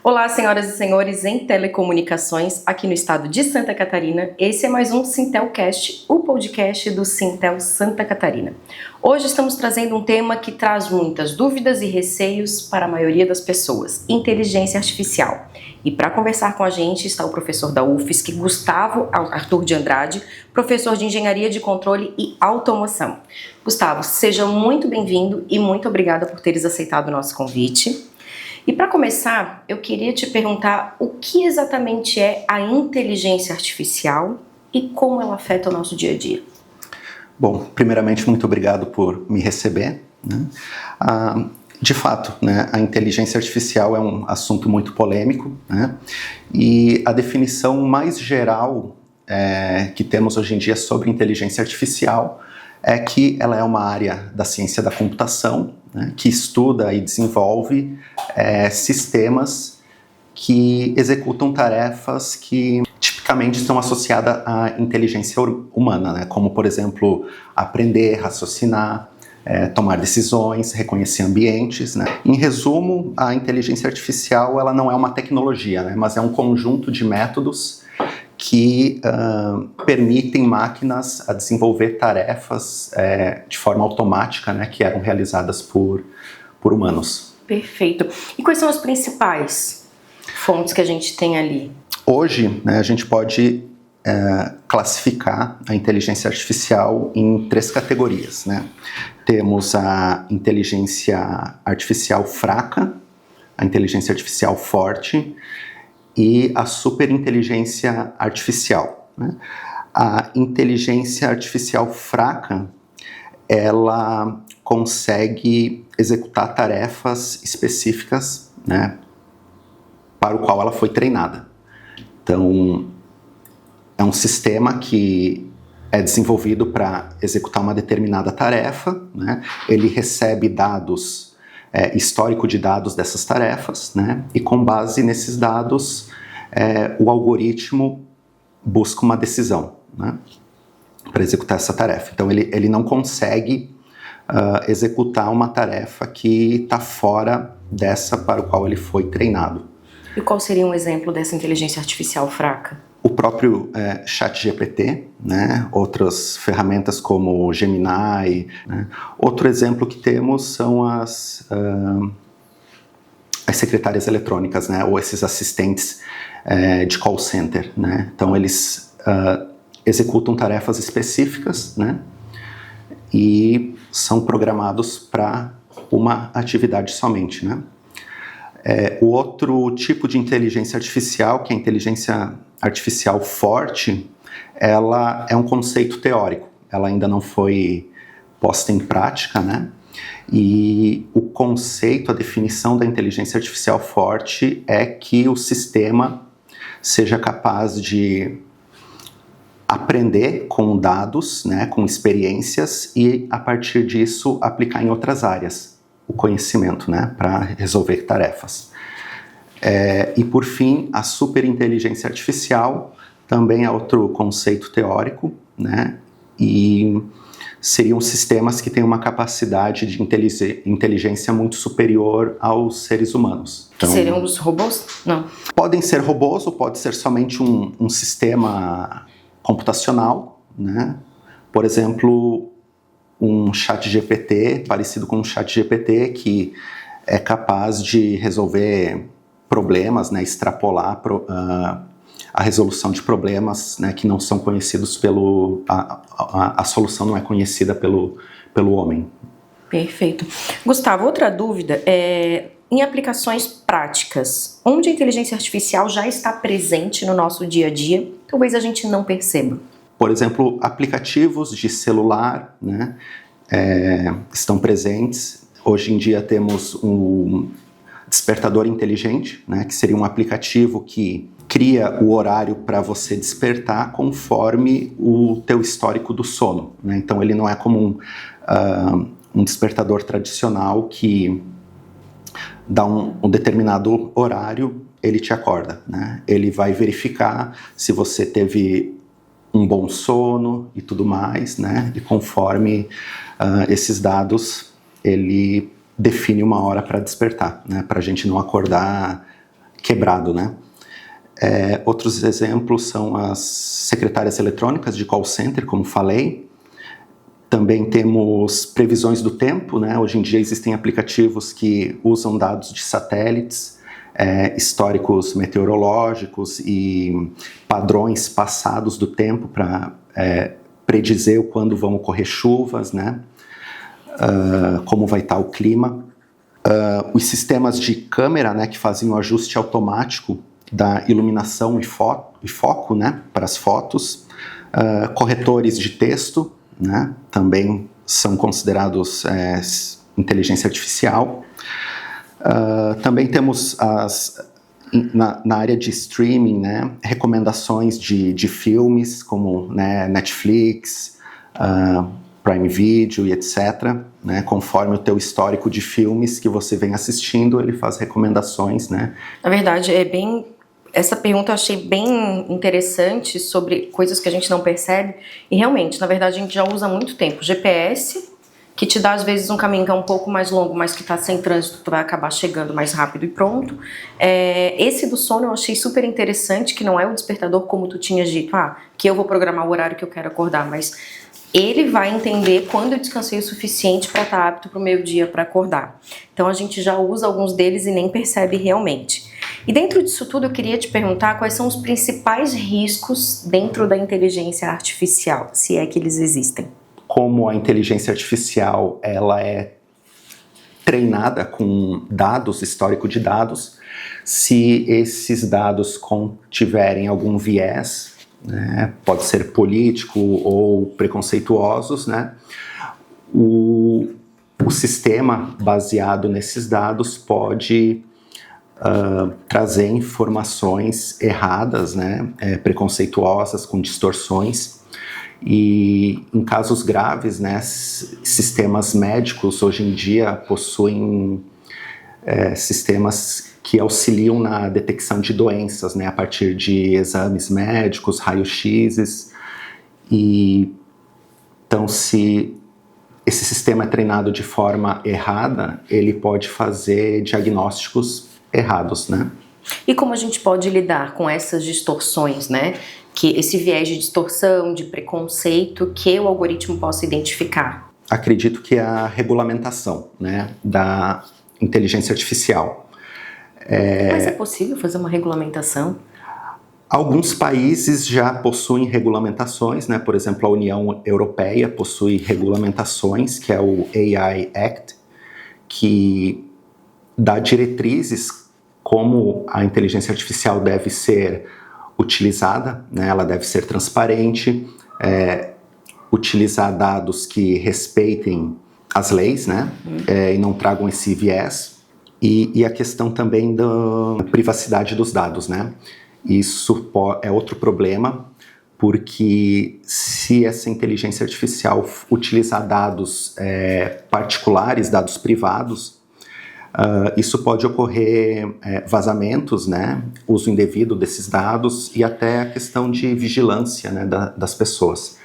Olá, senhoras e senhores em telecomunicações aqui no estado de Santa Catarina. Esse é mais um Sintelcast, o podcast do Sintel Santa Catarina. Hoje estamos trazendo um tema que traz muitas dúvidas e receios para a maioria das pessoas: inteligência artificial. E para conversar com a gente está o professor da UFSC, Gustavo Arthur de Andrade, professor de Engenharia de Controle e Automoção. Gustavo, seja muito bem-vindo e muito obrigada por teres aceitado o nosso convite. E para começar, eu queria te perguntar o que exatamente é a inteligência artificial e como ela afeta o nosso dia a dia. Bom, primeiramente, muito obrigado por me receber. De fato, a inteligência artificial é um assunto muito polêmico, e a definição mais geral que temos hoje em dia sobre inteligência artificial é que ela é uma área da ciência da computação, que estuda e desenvolve sistemas que executam tarefas que tipicamente estão associadas à inteligência humana, como, por exemplo, aprender, raciocinar, tomar decisões, reconhecer ambientes. Em resumo, a inteligência artificial ela não é uma tecnologia, mas é um conjunto de métodos que permitem máquinas a desenvolver tarefas de forma automática, que eram realizadas por humanos. Perfeito. E quais são as principais fontes que a gente tem ali? Hoje, a gente pode classificar a inteligência artificial em 3 categorias. Temos a inteligência artificial fraca, a inteligência artificial forte e a superinteligência artificial. A inteligência artificial fraca, ela consegue executar tarefas específicas, para o qual ela foi treinada. Então, é um sistema que é desenvolvido para executar uma determinada tarefa, Ele recebe dados, histórico de dados dessas tarefas, e com base nesses dados, o algoritmo busca uma decisão, para executar essa tarefa. Então, ele não consegue executar uma tarefa que está fora dessa para o qual ele foi treinado. E qual seria um exemplo dessa inteligência artificial fraca? O próprio ChatGPT, outras ferramentas como o Gemini. Outro exemplo que temos são as secretárias eletrônicas, ou esses assistentes de call center. Então, eles executam tarefas específicas, e são programados para uma atividade somente. O outro tipo de inteligência artificial, que é a inteligência artificial forte, ela é um conceito teórico. Ela ainda não foi posta em prática, E o conceito, a definição da inteligência artificial forte é que o sistema seja capaz de aprender com dados, com experiências, e a partir disso aplicar em outras áreas o conhecimento, para resolver tarefas. E por fim, a superinteligência artificial também é outro conceito teórico, e seriam sistemas que têm uma capacidade de inteligência muito superior aos seres humanos. Então, que seriam os robôs? Não. Podem ser robôs ou pode ser somente um sistema computacional, Por exemplo, um ChatGPT, parecido com um ChatGPT, que é capaz de resolver problemas, extrapolar a resolução de problemas, que não são conhecidos a solução não é conhecida pelo homem. Perfeito. Gustavo, outra dúvida é em aplicações práticas, onde a inteligência artificial já está presente no nosso dia a dia, talvez a gente não perceba. Por exemplo, aplicativos de celular, estão presentes. Hoje em dia temos um despertador inteligente, que seria um aplicativo que cria o horário para você despertar conforme o teu histórico do sono. Então, ele não é como um despertador tradicional que dá um determinado horário, ele te acorda. Ele vai verificar se você teve um bom sono e tudo mais, e conforme esses dados, ele define uma hora para despertar, para a gente não acordar quebrado, né? Outros exemplos são as secretárias eletrônicas de call center, como falei. Também temos previsões do tempo, né? Hoje em dia existem aplicativos que usam dados de satélites, históricos meteorológicos e padrões passados do tempo para predizer quando vão ocorrer chuvas, né? Como vai estar o clima. Os sistemas de câmera, né, que fazem o ajuste automático da iluminação e foco, né, para as fotos. Corretores de texto, né, também são considerados inteligência artificial. Também temos na área de streaming, né, recomendações de filmes como, né, Netflix, Prime Video e etc., né, conforme o teu histórico de filmes que você vem assistindo, ele faz recomendações, né. Na verdade, essa pergunta eu achei bem interessante sobre coisas que a gente não percebe, e realmente, na verdade, a gente já usa há muito tempo. GPS, que te dá às vezes um caminho que é um pouco mais longo, mas que está sem trânsito, tu vai acabar chegando mais rápido e pronto. Esse do sono eu achei super interessante, que não é o despertador como tu tinhas dito, que eu vou programar o horário que eu quero acordar, mas ele vai entender quando eu descansei o suficiente para estar apto para o meio-dia para acordar. Então a gente já usa alguns deles e nem percebe realmente. E dentro disso tudo eu queria te perguntar quais são os principais riscos dentro da inteligência artificial, se é que eles existem. Como a inteligência artificial ela é treinada com dados, histórico de dados, se esses dados contiverem algum viés, né, pode ser político ou preconceituosos, né, o sistema baseado nesses dados pode trazer informações erradas, né, preconceituosas, com distorções. E em casos graves, né, sistemas médicos hoje em dia possuem sistemas que auxiliam na detecção de doenças, né, a partir de exames médicos, raios-x. E então, se esse sistema é treinado de forma errada, ele pode fazer diagnósticos errados, né? E como a gente pode lidar com essas distorções, né? Que esse viés de distorção, de preconceito que o algoritmo possa identificar? Acredito que é a regulamentação, né, da inteligência artificial. Mas é possível fazer uma regulamentação? Alguns países já possuem regulamentações, né? Por exemplo, a União Europeia possui regulamentações, que é o AI Act, que dá diretrizes como a inteligência artificial deve ser utilizada, né? Ela deve ser transparente, utilizar dados que respeitem as leis, né? E não tragam esse viés. E a questão também da privacidade dos dados, né? Isso é outro problema, porque se essa inteligência artificial utilizar dados particulares, dados privados, isso pode ocorrer vazamentos, né, uso indevido desses dados e até a questão de vigilância, né, das pessoas.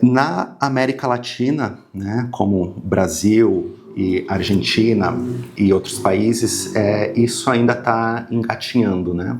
Na América Latina, né, como Brasil e Argentina e outros países, isso ainda está engatinhando, né?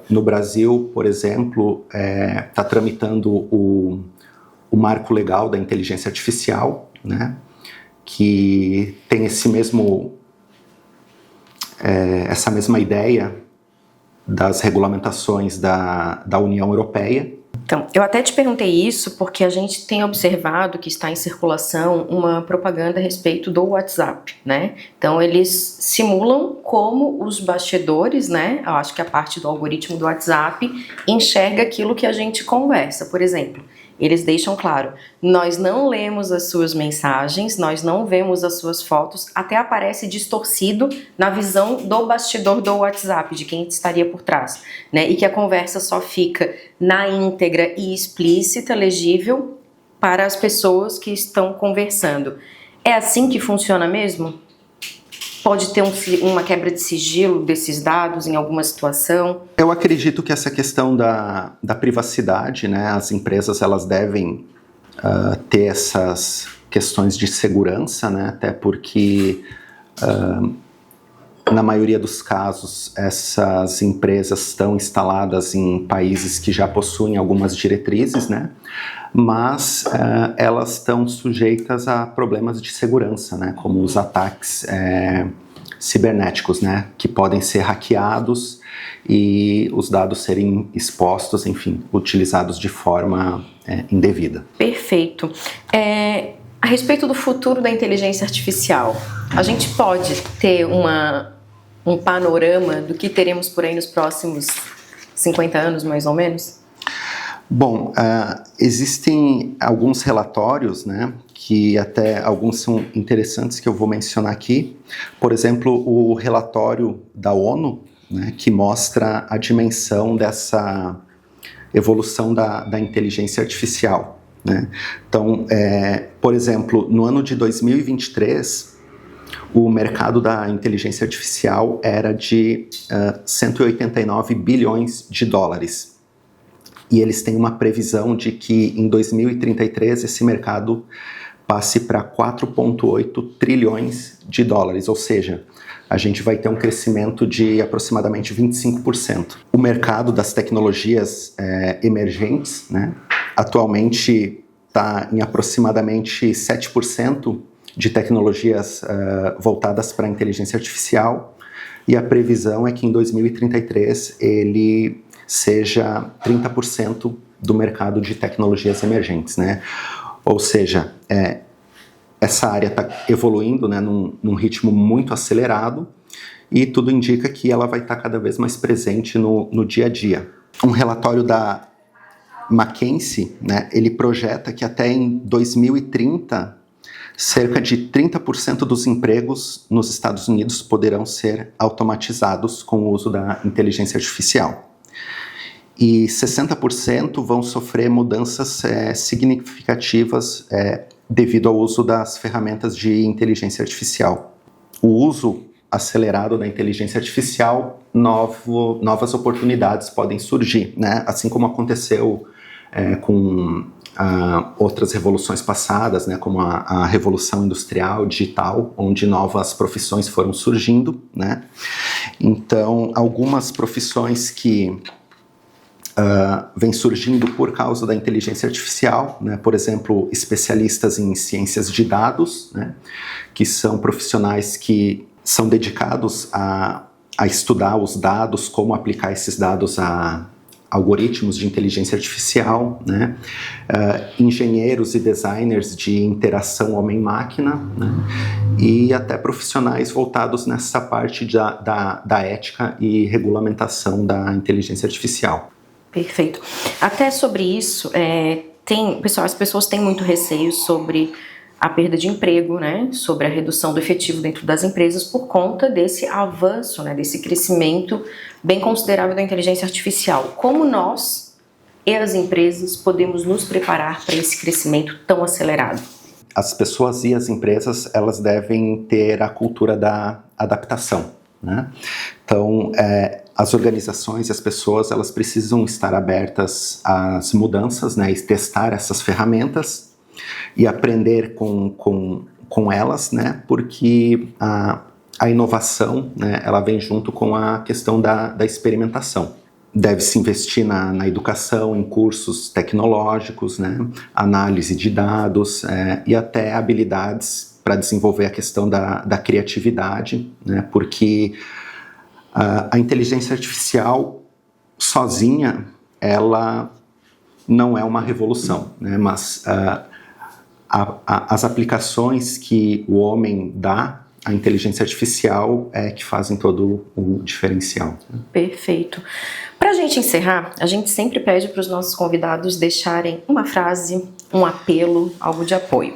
No Brasil, por exemplo, está tramitando o marco legal da inteligência artificial, né, que tem essa mesma ideia das regulamentações da União Europeia. Então, eu até te perguntei isso porque a gente tem observado que está em circulação uma propaganda a respeito do WhatsApp, né? Então, eles simulam como os bastidores, né? Eu acho que a parte do algoritmo do WhatsApp enxerga aquilo que a gente conversa. Por exemplo, eles deixam claro, nós não lemos as suas mensagens, nós não vemos as suas fotos, até aparece distorcido na visão do bastidor do WhatsApp, de quem estaria por trás, né? E que a conversa só fica na íntegra e explícita, legível, para as pessoas que estão conversando. É assim que funciona mesmo? Pode ter uma quebra de sigilo desses dados em alguma situação? Eu acredito que essa questão da privacidade, né, as empresas elas devem ter essas questões de segurança, né, até porque Na maioria dos casos, essas empresas estão instaladas em países que já possuem algumas diretrizes, né? Mas elas estão sujeitas a problemas de segurança, né? Como os ataques cibernéticos, né? Que podem ser hackeados e os dados serem expostos, enfim, utilizados de forma indevida. Perfeito. A respeito do futuro da inteligência artificial, a gente pode ter um panorama do que teremos por aí nos próximos 50 anos, mais ou menos? Bom, existem alguns relatórios, né, que até alguns são interessantes que eu vou mencionar aqui. Por exemplo, o relatório da ONU, né, que mostra a dimensão dessa evolução da inteligência artificial, né? Então, por exemplo, no ano de 2023, o mercado da inteligência artificial era de 189 bilhões de dólares. E eles têm uma previsão de que em 2033 esse mercado passe para 4,8 trilhões de dólares, ou seja, a gente vai ter um crescimento de aproximadamente 25%. O mercado das tecnologias emergentes, né, atualmente está em aproximadamente 7% de tecnologias voltadas para a inteligência artificial, e a previsão é que em 2033 ele seja 30% do mercado de tecnologias emergentes, né? Ou seja, essa área está evoluindo, né, num ritmo muito acelerado, e tudo indica que ela vai estar cada vez mais presente no dia a dia. Um relatório da McKinsey, né, ele projeta que até em 2030, cerca de 30% dos empregos nos Estados Unidos poderão ser automatizados com o uso da inteligência artificial. E 60% vão sofrer mudanças significativas devido ao uso das ferramentas de inteligência artificial. O uso acelerado da inteligência artificial, novas oportunidades podem surgir, né? Assim como aconteceu com outras revoluções passadas, né? Como a Revolução Industrial Digital, onde novas profissões foram surgindo, né? Então, algumas profissões que vem surgindo por causa da inteligência artificial, né? Por exemplo, especialistas em ciências de dados, né? Que são profissionais que são dedicados a estudar os dados, como aplicar esses dados a algoritmos de inteligência artificial, né? Engenheiros e designers de interação homem-máquina, né? E até profissionais voltados nessa parte da ética e regulamentação da inteligência artificial. Perfeito. Até sobre isso, as pessoas têm muito receio sobre a perda de emprego, né? Sobre a redução do efetivo dentro das empresas por conta desse avanço, né? Desse crescimento bem considerável da inteligência artificial. Como nós e as empresas podemos nos preparar para esse crescimento tão acelerado? As pessoas e as empresas, elas devem ter a cultura da adaptação, né? Então, as organizações e as pessoas, elas precisam estar abertas às mudanças, né, e testar essas ferramentas e aprender com elas, né, porque a inovação, né, ela vem junto com a questão da experimentação. Deve-se investir na educação, em cursos tecnológicos, né, análise de dados e até habilidades para desenvolver a questão da criatividade, né, porque a inteligência artificial sozinha, ela não é uma revolução, né? Mas as aplicações que o homem dá à inteligência artificial que fazem todo o diferencial. Perfeito. Para a gente encerrar, a gente sempre pede para os nossos convidados deixarem uma frase, um apelo, algo de apoio.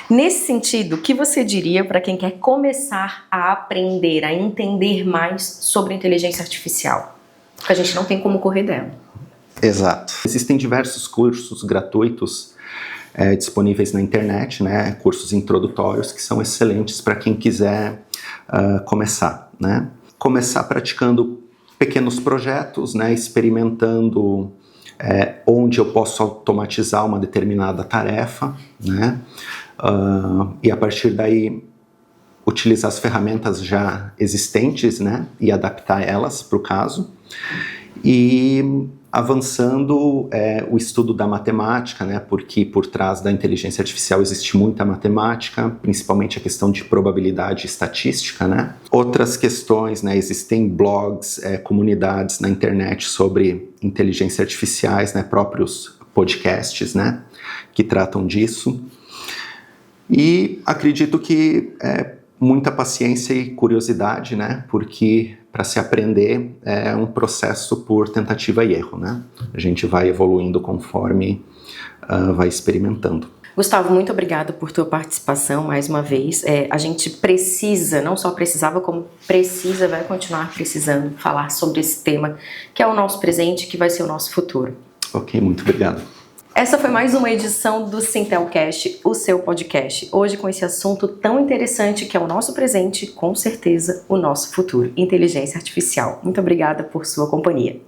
Nesse sentido, o que você diria para quem quer começar a aprender, a entender mais sobre inteligência artificial? Porque a gente não tem como correr dela. Exato. Existem diversos cursos gratuitos disponíveis na internet, né? Cursos introdutórios que são excelentes para quem quiser começar, né? Começar praticando pequenos projetos, né? Experimentando onde eu posso automatizar uma determinada tarefa, né? E a partir daí utilizar as ferramentas já existentes, né, e adaptar elas para o caso. E avançando o estudo da matemática, né, porque por trás da inteligência artificial existe muita matemática, principalmente a questão de probabilidade e estatística, né. Outras questões, né, existem blogs, comunidades na internet sobre inteligência artificiais, né, próprios podcasts, né, que tratam disso. E acredito que muita paciência e curiosidade, né, porque para se aprender é um processo por tentativa e erro, né? A gente vai evoluindo conforme vai experimentando. Gustavo, muito obrigado por tua participação mais uma vez. A gente precisa, não só precisava, como precisa, vai continuar precisando falar sobre esse tema, que é o nosso presente, que vai ser o nosso futuro. Ok, muito obrigado. Essa foi mais uma edição do Sintelcast, o seu podcast. Hoje com esse assunto tão interessante que é o nosso presente, com certeza o nosso futuro, inteligência artificial. Muito obrigada por sua companhia.